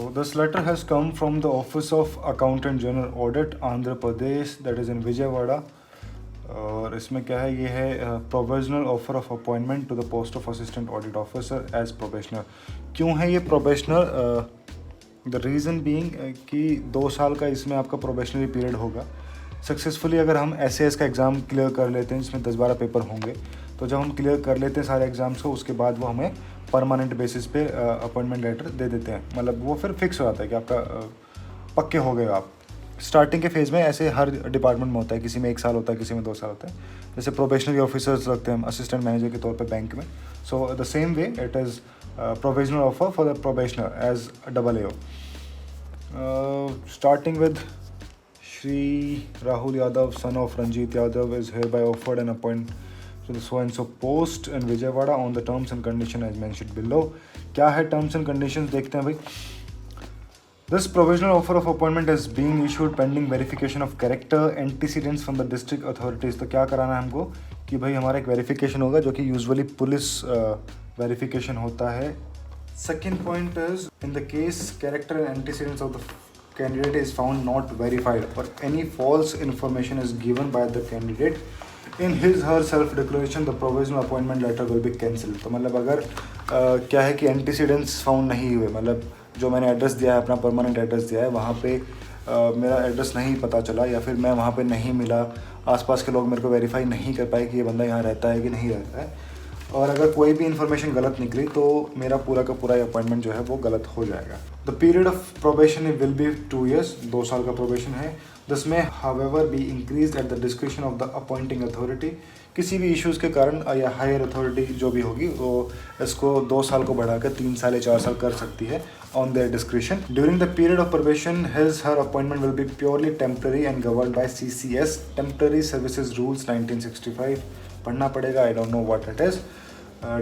this letter has come from the Office of Accountant General Audit, Andhra Pradesh, that is in Vijayawada. और इसमें क्या है, ये है provisional offer of appointment to the post of assistant audit officer as probationer. क्यों है ये probationer? The reason being कि 2 साल का इसमें आपका प्रोबेशनरी पीरियड होगा। सक्सेसफुली अगर हम SAS का एग्ज़ाम क्लियर कर लेते हैं जिसमें 10-12 पेपर होंगे, तो जब हम क्लियर कर लेते हैं सारे एग्ज़ाम्स को, उसके बाद वो हमें परमानेंट बेसिस पे अपॉइंटमेंट लेटर दे देते हैं। मतलब वो फिर फिक्स हो जाता है कि आपका पक्के हो गए आप। स्टार्टिंग के फेज़ में ऐसे हर डिपार्टमेंट में होता है, किसी में 1 साल होता है, किसी में 2 साल होता है। जैसे प्रोबेशनरी ऑफिसर्स लगते हैं असिस्टेंट मैनेजर के तौर पे बैंक में। So the same way it is provisional offer for the probationer as AAO। Starting with Shri Rahul Yadav, son of Ranjit Yadav, is hereby offered an appointment to the so and so post in Vijayawada on the terms and conditions as mentioned below. क्या है terms and conditions देखते हैं भाई। This provisional offer of appointment is being issued pending verification of character antecedents from the district authorities। तो क्या कराना है हमको कि भाई हमारा एक वेरिफिकेशन होगा जो कि यूजुअली पुलिस वेरिफिकेशन होता है। Second point is in the case character and antecedents of the candidate is found not verified or any false information is given by the candidate in his her self declaration, the provisional appointment letter will be cancelled। तो मतलब अगर क्या है कि antecedents found नहीं हुए, मतलब जो मैंने एड्रेस दिया है, अपना परमानेंट एड्रेस दिया है, वहाँ पे मेरा एड्रेस नहीं पता चला या फिर मैं वहाँ पे नहीं मिला, आसपास के लोग मेरे को वेरीफाई नहीं कर पाए कि ये बंदा यहाँ रहता है कि नहीं रहता है, और अगर कोई भी इन्फॉर्मेशन गलत निकली तो मेरा पूरा का पूरा अपॉइंटमेंट जो है वो गलत हो जाएगा। The period of probation will be 2 years, 2 साल का प्रोबेशन है। दिस में however be increase at the description of the appointing authority. किसी भी इश्यूज़ के कारण या हायर अथॉरिटी जो भी होगी वो इसको 2 साल को बढ़ाकर 3 साल या 4 साल कर सकती है on their description. During the period of probation his her appointment will be purely temporary and govern by CCS temporary services rules 1965। पढ़ना पड़ेगा, I don't know what it is.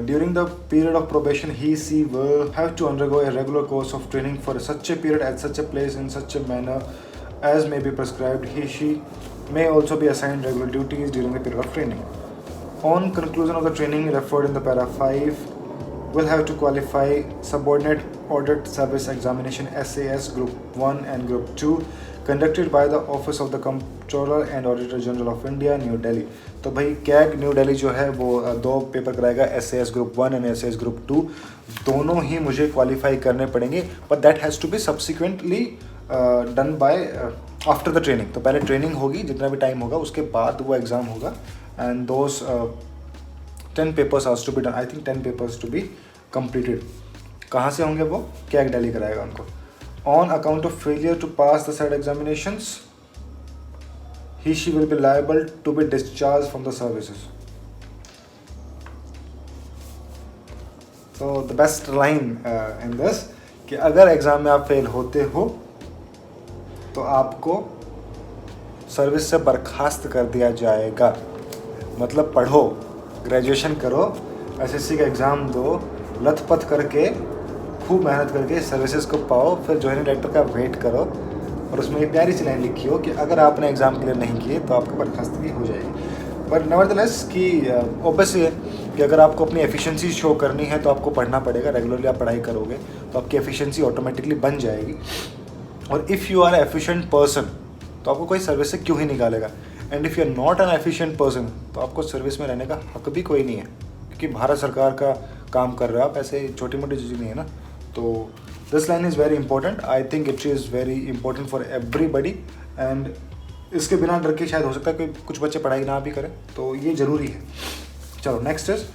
During the period of probation, he/she will have to undergo a regular course of training for such a period at such a place in such a manner as may be prescribed. He/she may also be assigned regular duties during the period of training. On conclusion of the training referred in the para 5, will have to qualify subordinate audit service examination SAS Group 1 and Group 2 conducted by the Office of the Comptroller and Auditor General of India, New Delhi। तो भाई CAG new Delhi जो है वो 2 paper कराएगा, SAS Group 1 and SAS Group 2। दोनों ही मुझे qualify करने पड़ेंगे, but that has to be subsequently done by after the training. तो पहले ट्रेनिंग होगी, जितना भी टाइम होगा उसके बाद वो एग्ज़ाम होगा, and those 10 papers has to be done. I think 10 papers to be completed. कहाँ से होंगे वो? कैग दिल्ली कराएगा उनको। On account of failure to pass the said examinations, he/she will be liable to be discharged from the services। So the best line in this कि अगर exam में आप फेल होते हो तो आपको सर्विस से बर्खास्त कर दिया जाएगा। मतलब पढ़ो, ग्रेजुएशन करो, SSC का एग्ज़ाम दो, लथपथ करके खूब मेहनत करके सर्विसेज को पाओ, फिर ज्वाइनिंग लेटर का वेट करो, और उसमें एक प्यारी सी लाइन लिखी हो कि अगर आपने एग्ज़ाम क्लियर नहीं किए तो आपका बर्खास्तगी हो जाएगी। बट नेवरदलेस कि ऑब्वियसली है कि अगर आपको अपनी एफिशिएंसी शो करनी है तो आपको पढ़ना पड़ेगा। रेगुलरली आप पढ़ाई करोगे तो आपकी एफिशिएंसी ऑटोमेटिकली बन जाएगी, और if you are efficient person तो आपको कोई सर्विस से क्यों ही निकालेगा। And if you are not an efficient person तो आपको सर्विस में रहने का हक भी कोई नहीं है, क्योंकि भारत सरकार का काम कर रहे हो आप, ऐसे छोटी मोटी चीज़ नहीं है ना। तो this line is very important, I think it is very important for everybody, and इसके बिना डर के शायद हो सकता है कि कुछ बच्चे पढ़ाई ना भी करें, तो ये ज़रूरी है। चलो next is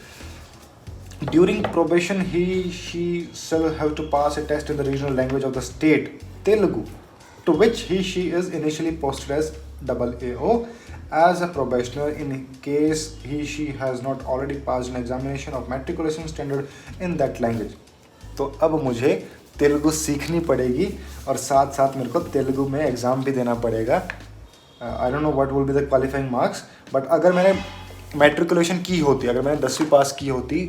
during probation he/she shall have to pass a test in the regional language of the state Telugu, to which he/she is initially posted as AAO as a probationer in case he/she has not already passed an examination of matriculation standard in that language। तो अब मुझे तेलुगु सीखनी पड़ेगी और साथ साथ मेरे को तेलुगु में एग्ज़ाम भी देना पड़ेगा। I don't know what will be the qualifying marks, but अगर मैंने मैट्रिकुलेशन की होती, अगर मैंने 10वीं पास की होती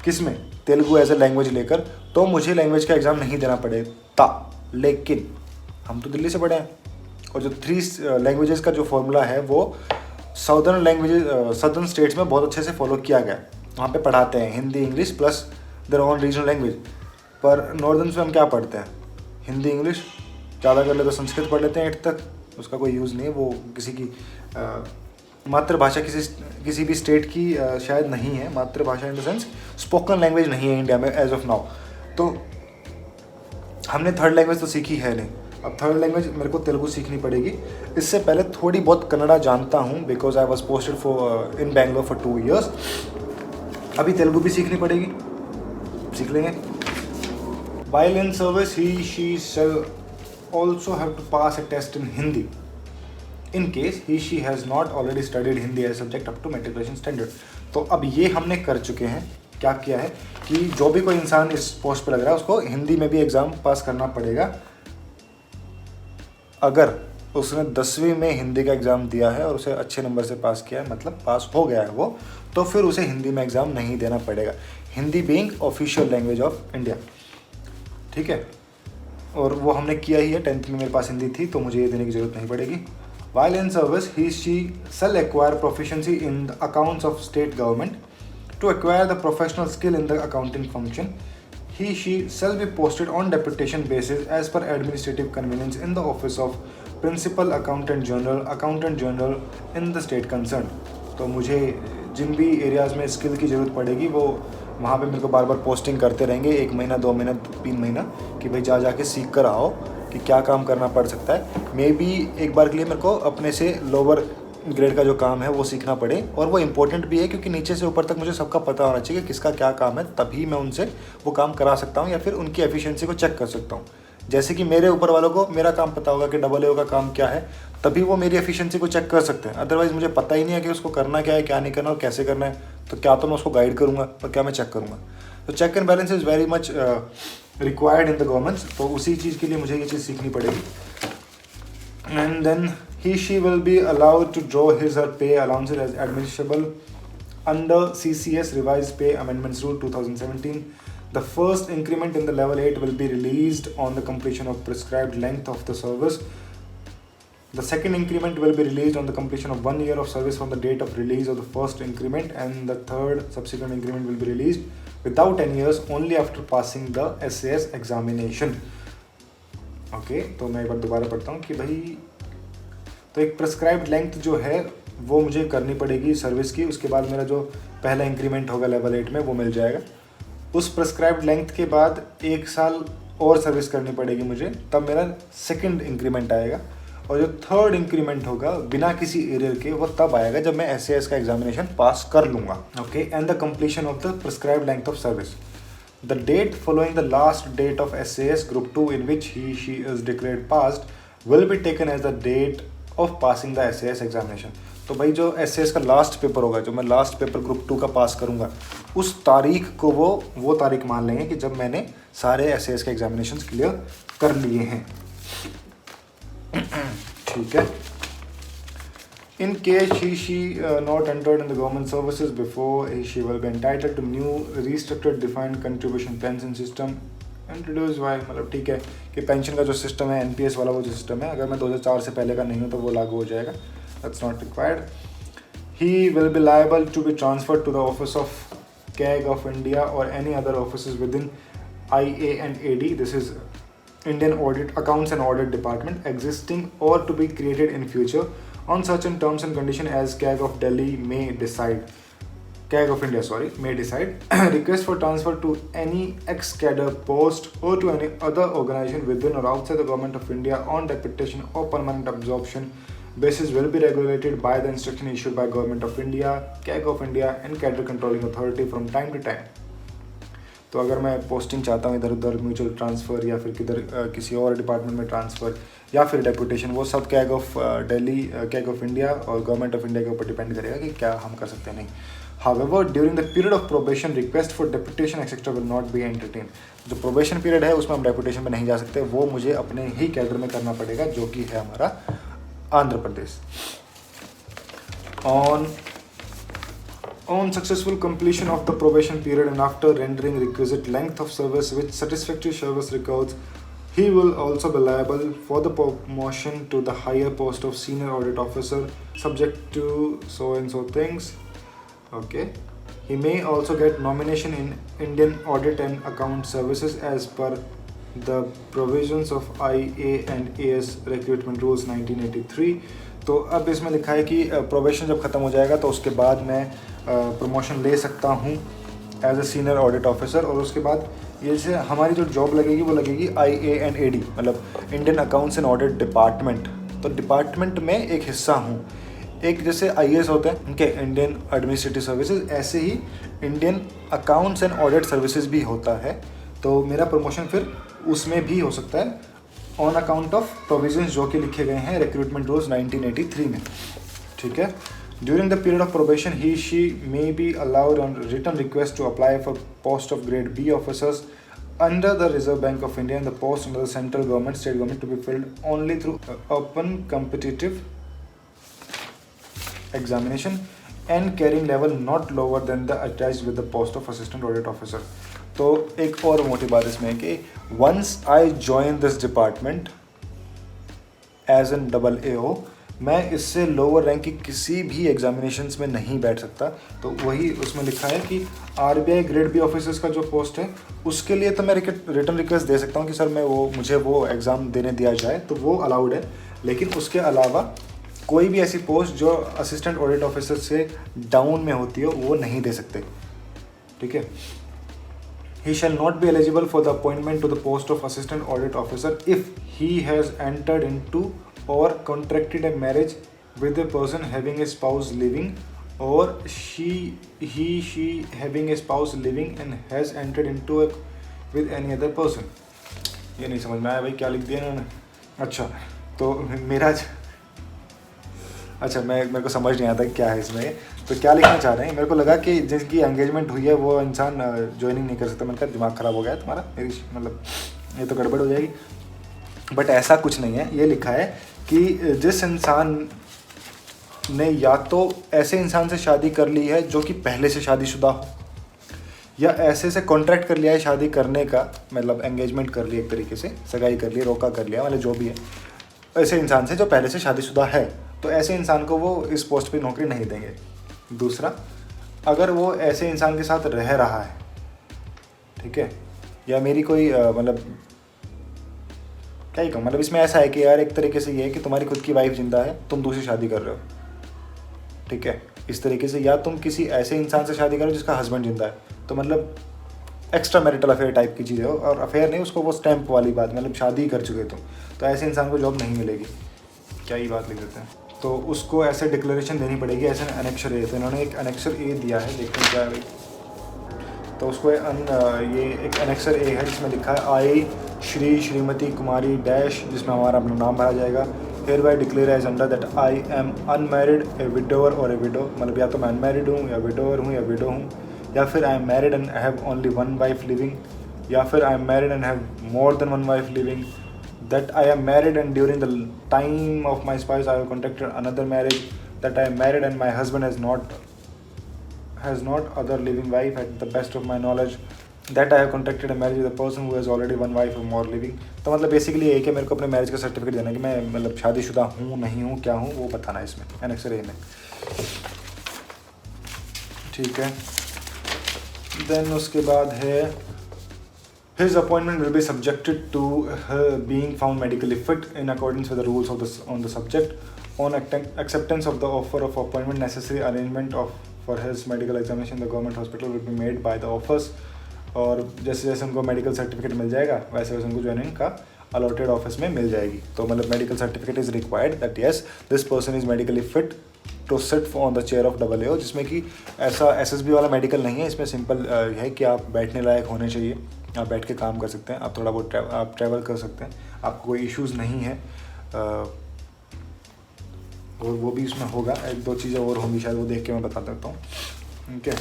किस में, तेलुगु एज ए लैंग्वेज लेकर, तो मुझे लैंग्वेज का एग्ज़ाम नहीं देना पड़ेगा। लेकिन हम तो दिल्ली से पढ़े हैं, और जो 3 लैंग्वेजेस का जो फॉर्मूला है वो सदर्न स्टेट्स में बहुत अच्छे से फॉलो किया गया। वहाँ पे पढ़ाते हैं Hindi English plus their own regional language. पर नॉर्दर्न में हम क्या पढ़ते हैं? हिंदी इंग्लिश, ज़्यादा कर ले तो संस्कृत पढ़ लेते हैं 8 तक, उसका कोई यूज़ नहीं है, वो किसी की मातृभाषा किसी भी स्टेट की शायद नहीं है, मातृभाषा in the sense spoken language नहीं है इंडिया में एज ऑफ नाउ। तो हमने थर्ड लैंग्वेज तो सीखी है नहीं, अब थर्ड लैंग्वेज मेरे को तेलुगु सीखनी पड़ेगी। इससे पहले थोड़ी बहुत कन्नड़ा जानता हूँ because I was posted for in Bangalore for 2 years। अभी तेलुगु भी सीखनी पड़ेगी, सीख लेंगे। While in service, she shall also have to pass a test in Hindi in case she has not already studied Hindi as a subject up to matriculation standard। तो अब ये हमने कर चुके हैं, क्या किया है कि जो भी कोई इंसान इस पोस्ट पर लग रहा है उसको हिंदी में भी एग्ज़ाम पास करना पड़ेगा। अगर उसने 10वीं में हिंदी का एग्ज़ाम दिया है और उसे अच्छे नंबर से पास किया है, मतलब पास हो गया है वो, तो फिर उसे हिंदी में एग्ज़ाम नहीं देना पड़ेगा, Hindi being official language of India. ठीक है, और वो हमने किया ही है, 10th में मेरे पास हिंदी थी तो मुझे ये देने की ज़रूरत नहीं पड़ेगी। While in service, she shall acquire proficiency in the accounts of state government to acquire the professional skill in the accounting function. She shall be posted on deputation basis as per administrative convenience in the office of principal accountant general in the state concerned। तो मुझे जिन भी areas में skill की ज़रूरत पड़ेगी वो वहाँ पे मेरे को बार बार पोस्टिंग करते रहेंगे, 1 महीना 2 महीना 3 महीना, कि भाई जाके सीख कर आओ कि क्या काम करना पड़ सकता है। मे बी एक बार के लिए मेरे को अपने से लोअर ग्रेड का जो काम है वो सीखना पड़े, और वो इम्पोर्टेंट भी है क्योंकि नीचे से ऊपर तक मुझे सबका पता होना चाहिए कि किसका क्या काम है, तभी मैं उनसे वो काम करा सकता हूँ या फिर उनकी एफिशिएंसी को चेक कर सकता हूँ। जैसे कि मेरे ऊपर वालों को मेरा काम पता होगा कि AAO का काम क्या है, तभी वो मेरी एफिशिएंसी को चेक कर सकते हैं। अदरवाइज़ मुझे पता ही नहीं है कि उसको करना क्या है, क्या नहीं करना और कैसे करना है, तो क्या तो मैं उसको गाइड करूँगा और क्या मैं चेक करूँगा। तो check and balance is very much required in the governments, तो उसी चीज़ के लिए मुझे ये चीज़ सीखनी पड़ेगी। And then she will be allowed to draw his or her pay allowances as admissible under CCS revised pay amendments rule 2017। The first increment in the level 8 will be released on the completion of prescribed length of the service। The second increment will be released on the completion of 1 year of service from the date of release of the first increment, and the third subsequent increment will be released without 10 years only after passing the SAS examination। Okay, तो मैं एक बार दोबारा पढ़ता हूँ कि भाई, तो एक प्रिस्क्राइब्ड लेंथ जो है वो मुझे करनी पड़ेगी सर्विस की, उसके बाद मेरा जो पहला इंक्रीमेंट होगा लेवल 8 में वो मिल जाएगा। उस प्रिस्क्राइब्ड लेंथ के बाद 1 साल और सर्विस करनी पड़ेगी मुझे, तब मेरा सेकंड इंक्रीमेंट आएगा, और जो थर्ड इंक्रीमेंट होगा बिना किसी एरियर के वो तब आएगा जब मैं SAS का एग्जामिनेशन पास कर लूँगा। Okay, and the completion of the prescribed length of service. The date following the last date of SAS Group 2 in which she is declared passed will be taken as the date of passing the SAS examination। तो भाई जो SAS का last paper होगा, जो मैं last paper group 2 का पास करूँगा, उस तारीख को वो तारीख मान लेंगे कि जब मैंने सारे SAS के एग्जामिनेशन क्लियर कर लिए हैं। ठीक है। In case she not entered in the government services before, she will be entitled to new restructured defined contribution pension system introduced by, मतलब ठीक है कि पेंशन का जो सिस्टम है NPS वाला वो जो सिस्टम है, अगर मैं 2004 से पहले का नहीं हूँ तो वो लागू हो जाएगा। That's not required। He will be liable to be transferred to the office of CAG of India or any other offices within IA and AD, this is Indian Audit Accounts and Audit Department, existing or to be created in future on certain terms and conditions as CAG of Delhi may decide, CAG of India may decide। Request for transfer to any ex-cadre post or to any other organization within or outside the Government of India on deputation or permanent absorption basis will be regulated by the instruction issued by Government of India, CAG of India and Cadre Controlling Authority from time to time। तो अगर मैं posting चाहता हूँ इधर उधर mutual transfer या फिर किधर किसी और डिपार्टमेंट में ट्रांसफ़र या फिर डेपुटेशन, वो सब CAG of Delhi, CAG of India और गवर्नमेंट ऑफ इंडिया के ऊपर डिपेंड करेगा कि क्या हम कर सकते हैं नहीं। However during the period of probation request for deputation etcetera will not be entertain. जो प्रोबेशन पीरियड है उसमें हम डेपुटेशन में नहीं जा सकते, वो मुझे अपने ही कैडर में करना पड़ेगा जो कि है हमारा Andhra Pradesh. On successful completion of the probation period and after rendering requisite length of service with satisfactory service records, he will also be liable for the promotion to the higher post of senior audit officer subject to so and so things। Okay, he may also get nomination in Indian Audit and Account Services as per the provisions of IAS recruitment rules 1983। तो अब इसमें लिखा है कि probation जब ख़त्म हो जाएगा तो उसके बाद मैं प्रमोशन ले सकता हूँ as a senior audit officer. और उसके बाद ये जैसे हमारी जो जॉब लगेगी वो लगेगी IANAD, मतलब Indian accounts and audit department. तो डिपार्टमेंट में एक हिस्सा हूँ। एक जैसे IAS होते हैं उनके इंडियन एडमिनिस्ट्रेटिव सर्विसेज, ऐसे ही Indian accounts and audit services भी होता है। तो मेरा प्रमोशन फिर उसमें भी हो सकता है ऑन अकाउंट ऑफ प्रोविजंस जो कि लिखे गए हैं रिक्रूटमेंट रूल्स 1983 में। ठीक है। During the period of probation he she may be allowed on return request to apply for post of grade B officers under the Reserve Bank of India and the post under the central government, state government to be filled only through open competitive examination and carrying level not lower than the attached with the post of assistant audit officer। तो एक और मोटी बात इसमें है कि once I join this department as an AAO, मैं इससे लोअर रैंक की किसी भी एग्जामिनेशंस में नहीं बैठ सकता। तो वही उसमें लिखा है कि RBI ग्रेड B ऑफिसर्स का जो पोस्ट है उसके लिए तो मैं रिटर्न रिक्वेस्ट दे सकता हूँ कि सर मुझे वो एग्ज़ाम देने दिया जाए, तो वो अलाउड है। लेकिन उसके अलावा कोई भी ऐसी पोस्ट जो असिस्टेंट ऑडिट ऑफिसर से डाउन में होती है वो नहीं दे सकते। ठीक है। He shall not be eligible for the appointment to the post of assistant audit officer if he has entered into or contracted a marriage with a person having a spouse living, or she having a spouse living and has entered into a with any other person। ये नहीं समझ में आया भाई क्या लिख दिया इन्होंने। अच्छा तो मेरे को समझ नहीं आता क्या है इसमें। तो क्या लिखना चाह रहे हैं, मेरे को लगा कि जिसकी एंगेजमेंट हुई है वो इंसान ज्वाइनिंग नहीं कर सकता। मैंने कहा दिमाग ख़राब हो गया है तुम्हारा, मेरी मतलब ये तो गड़बड़ हो जाएगी। बट ऐसा कुछ नहीं है। ये लिखा है कि जिस इंसान ने या तो ऐसे इंसान से शादी कर ली है जो कि पहले से शादीशुदा हो, या ऐसे से कॉन्ट्रैक्ट कर लिया है शादी करने का, मतलब एंगेजमेंट कर ली, एक तरीके से सगाई कर ली, रोका कर लिया, मतलब जो भी है, ऐसे इंसान से जो पहले से शादीशुदा है, तो ऐसे इंसान को वो इस पोस्ट पे नौकरी नहीं देंगे। दूसरा, अगर वो ऐसे इंसान के साथ रह रहा है, ठीक है, या मेरी कोई मतलब क्या ही कहूँ, मतलब इसमें ऐसा है कि यार एक तरीके से ये है कि तुम्हारी खुद की वाइफ जिंदा है, तुम दूसरी शादी कर रहे हो, ठीक है, इस तरीके से, या तुम किसी ऐसे इंसान से शादी करो जिसका हस्बैंड जिंदा है, तो मतलब एक्स्ट्रा मैरिटल अफेयर टाइप की चीज़ है। और अफेयर नहीं, उसको वो स्टैंप वाली बात, मतलब शादी कर चुके तुम, तो ऐसे इंसान को जॉब नहीं मिलेगी। क्या ही बात लिख देते हैं। तो उसको ऐसे डिक्लेरेशन देनी पड़ेगी, ऐसे अनेक्शर ए, तो इन्होंने एक अनेक्शर ए दिया है, देखते हैं क्या है भाई। तो उसको ये एक अनेक्शर ए है जिसमें लिखा है आई श्रीमती कुमारी डैश, जिसमें हमारा अपना नाम भरा जाएगा। Hereby declare as under that I am unmarried, a widower और ए विडो, मतलब या तो मैं अनमैरिड हूँ या विडोवर हूँ या विडो हूँ, या फिर I am married and have only one wife living, या फिर I am married and have more than one wife living, that I am married and during the time of my spouse I have contracted another marriage, that I am married and my husband has not other living wife at the best of my knowledge, that I have contracted a marriage with a person who has already one wife or more living। तो मतलब basically ये कि मेरे को अपने marriage का certificate देना है कि मैं मतलब शादीशुदा हूँ नहीं हूँ क्या हूँ, वो बताना है इसमें एनेक्सर ए में। ठीक है। देन उसके बाद है his appointment will be subjected to being found medically fit in accordance with the rules of on the subject, on acceptance of the offer of appointment, necessary arrangement for his medical examination the government hospital will be made by the office। और जैसे जैसे उनको medical certificate मिल जाएगा वैसे वैसे उनको joining का allotted office में मिल जाएगी। तो मतलब medical certificate is required that yes this person is medically fit to sit on the chair of AAO, जिसमें कि ऐसा SSB वाला मेडिकल नहीं है। इसमें सिंपल है कि आप बैठने लायक होने चाहिए, आप बैठ के काम कर सकते हैं, आप थोड़ा बहुत आप ट्रैवल कर सकते हैं, आपको कोई इश्यूज़ नहीं है। और वो भी इसमें होगा, एक दो चीज़ें और होंगी शायद, वो देख के मैं बता देता हूँ। ठीक है।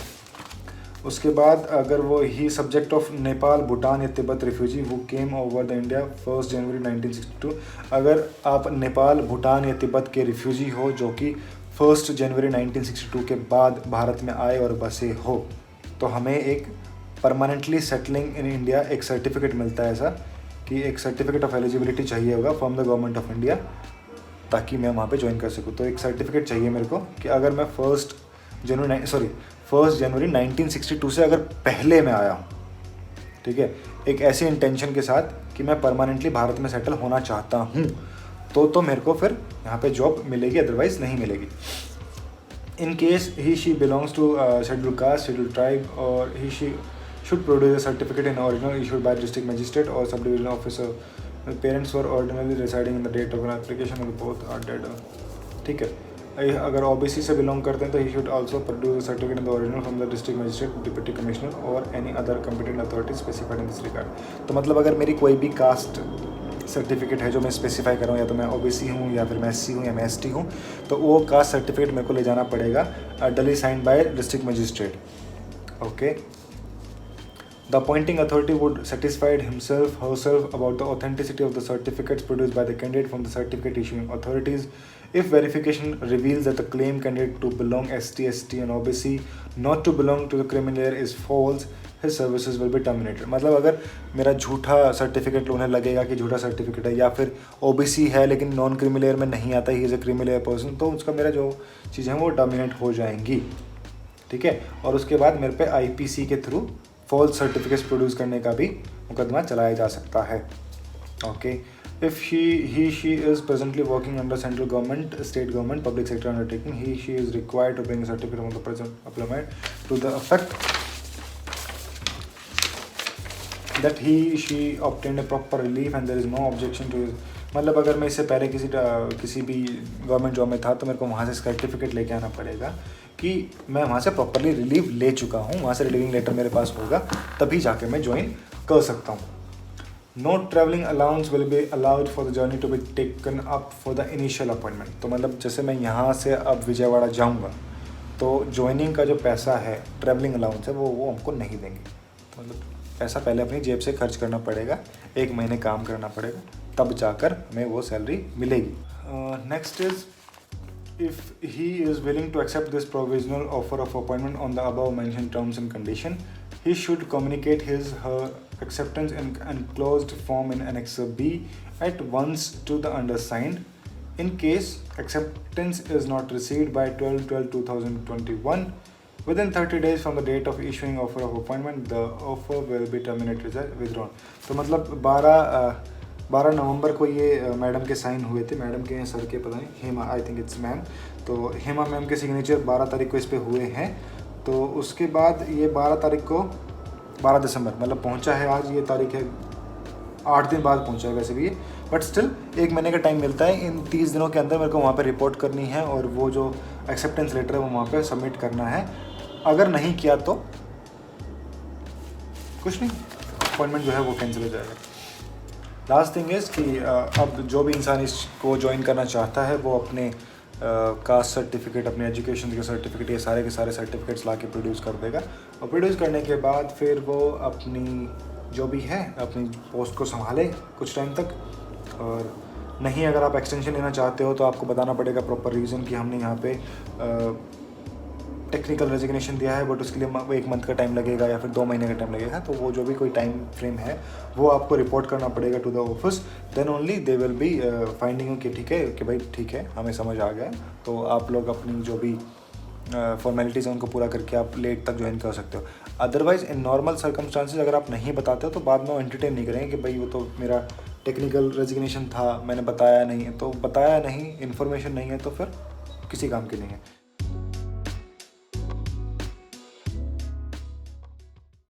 उसके बाद अगर वो ही सब्जेक्ट ऑफ नेपाल, भूटान या Tibet refugee who came over the India 1 जनवरी 1962, अगर आप नेपाल, भूटान या तिब्बत के रिफ्यूजी हो जो कि 1 जनवरी 1962 के बाद भारत में आए और बसे हो, तो हमें एक परमानेंटली सेटलिंग इन इंडिया एक सर्टिफिकेट मिलता है, ऐसा कि एक सर्टिफिकेट ऑफ एलिजिबिलिटी चाहिए होगा from the government of India, ताकि मैं वहाँ पे ज्वाइन कर सकूँ। तो एक सर्टिफिकेट चाहिए मेरे को कि अगर मैं 1 जनवरी 1962 से अगर पहले मैं आया हूँ, ठीक है, एक ऐसे इंटेंशन के साथ कि मैं परमानेंटली भारत में सेटल होना चाहता हूँ, तो मेरे को फिर यहाँ पे जॉब मिलेगी, अदरवाइज़ नहीं मिलेगी। In case he she belongs to scheduled caste, scheduled tribe, or he she should produce a certificate in original issued by district magistrate or subdivision officer. The parents were ordinarily residing in the date of an application and both are dead. ठीक है, अगर OBC से belong करते हैं तो he should also produce a certificate in the original from the district magistrate, deputy commissioner or any other competent authority specified in this regard. तो मतलब अगर मेरी कोई भी कास्ट सर्टिफिकेट है जो मैं स्पेसिफाई कर रहा हूँ, या तो मैं OBC हूँ या फिर मैं SC हूँ या मैं ST हूँ, तो वो कास्ट सर्टिफिकेट मेरे को ले जाना पड़ेगा, डली signed by district magistrate. Okay, the appointing authority would satisfied himself herself about the authenticity of the certificates produced by the candidate from the certificate issuing authorities. If verification reveals that the claim candidate to belong ST, ST and OBC not to belong to the criminal layer is false, his services will be terminated। मतलब अगर मेरा झूठा certificate उन्हें लगेगा कि झूठा certificate है, या फिर OBC है लेकिन नॉन क्रिमिनल लेयर में नहीं आता, he is a criminal layer person, तो उसका मेरा जो चीज़ें हैं वो टर्मिनेट हो जाएंगी। ठीक है, और उसके बाद मेरे पे IPC के थ्रू फॉल्स सर्टिफिकेट्स प्रोड्यूस करने का भी मुकदमा चलाया जा सकता है। Okay, if she is presently working under central government, state government, public sector undertaking, she is required to bring a certificate from the present employment to the effect that she obtained a proper relief and there is no objection to his। मतलब अगर मैं इससे पहले किसी भी government job में था तो मेरे को वहाँ से सर्टिफिकेट लेके आना पड़ेगा कि मैं वहाँ से प्रॉपरली रिलीव ले चुका हूँ, वहाँ से रिलीविंग लेटर मेरे पास होगा, तभी जाके मैं ज्वाइन कर सकता हूँ। No travelling allowance will be allowed for the journey to be taken up for the initial appointment. तो मतलब जैसे मैं यहाँ से अब विजयवाड़ा जाऊँगा तो ज्वाइनिंग का जो पैसा है, ट्रैवलिंग अलाउंस है, वो हमको नहीं देंगे। तो मतलब पैसा पहले अपनी जेब से खर्च करना पड़ेगा, 1 महीने काम करना पड़ेगा, तब जाकर हमें वो सैलरी मिलेगी। Next is, if he is willing to accept this provisional offer of appointment on the above mentioned terms and condition, he should communicate her acceptance in enclosed form in Annex B at once to the undersigned. In case acceptance is not received by 12/12/2021 within 30 days from the date of issuing offer of appointment, the offer will be terminated as withdrawn। तो मतलब 12 नवंबर को ये madam के sign हुए थे, madam के sir के पता नहीं, Hema, I think it's ma'am, तो हेमा मैम के सिग्नेचर 12 तारीख को इस पे हुए हैं। तो उसके बाद ये 12 तारीख को, 12 दिसंबर मतलब पहुंचा है, आज ये तारीख है, 8 दिन बाद पहुंचा है वैसे भी ये, बट स्टिल 1 महीने का टाइम मिलता है। इन 30 दिनों के अंदर मेरे को वहाँ पे रिपोर्ट करनी है और वो जो एक्सेप्टेंस लेटर है वो वहाँ पे सबमिट करना है। अगर नहीं किया तो कुछ नहीं, अपॉइंटमेंट जो है वो कैंसिल हो जाएगा। लास्ट थिंग इज़ कि अब जो भी इंसान इसको ज्वाइन करना चाहता है वो अपने कास्ट सर्टिफिकेट, अपने एजुकेशन के सर्टिफिकेट, ये सारे के सारे सर्टिफिकेट्स ला के प्रोड्यूस कर देगा, और प्रोड्यूस करने के बाद फिर वो अपनी जो भी है अपनी पोस्ट को संभाले कुछ टाइम तक। और नहीं, अगर आप एक्सटेंशन लेना चाहते हो तो आपको बताना पड़ेगा प्रॉपर रीज़न कि हमने यहाँ पे टेक्निकल रेजिग्नेशन दिया है, बट उसके लिए 1 मंथ का टाइम लगेगा या फिर 2 महीने का टाइम लगेगा। तो वो जो भी कोई टाइम फ्रेम है वो आपको रिपोर्ट करना पड़ेगा to the office. Then only they will be finding कि ठीक है, कि भाई ठीक है, हमें समझ आ गया, तो आप लोग अपनी जो भी फॉर्मेलिटीज़ हैं उनको पूरा करके आप लेट तक ज्वाइन कर सकते हो। अदरवाइज़ इन नॉर्मल सर्कमस्टांसेस अगर आप नहीं बताते हो तो बाद में वो एंटरटेन नहीं करेंगे कि भाई वो तो मेरा टेक्निकल रेजिग्नेशन था, मैंने बताया नहीं है। तो बताया नहीं, इन्फॉर्मेशन नहीं है तो फिर किसी काम की नहीं है।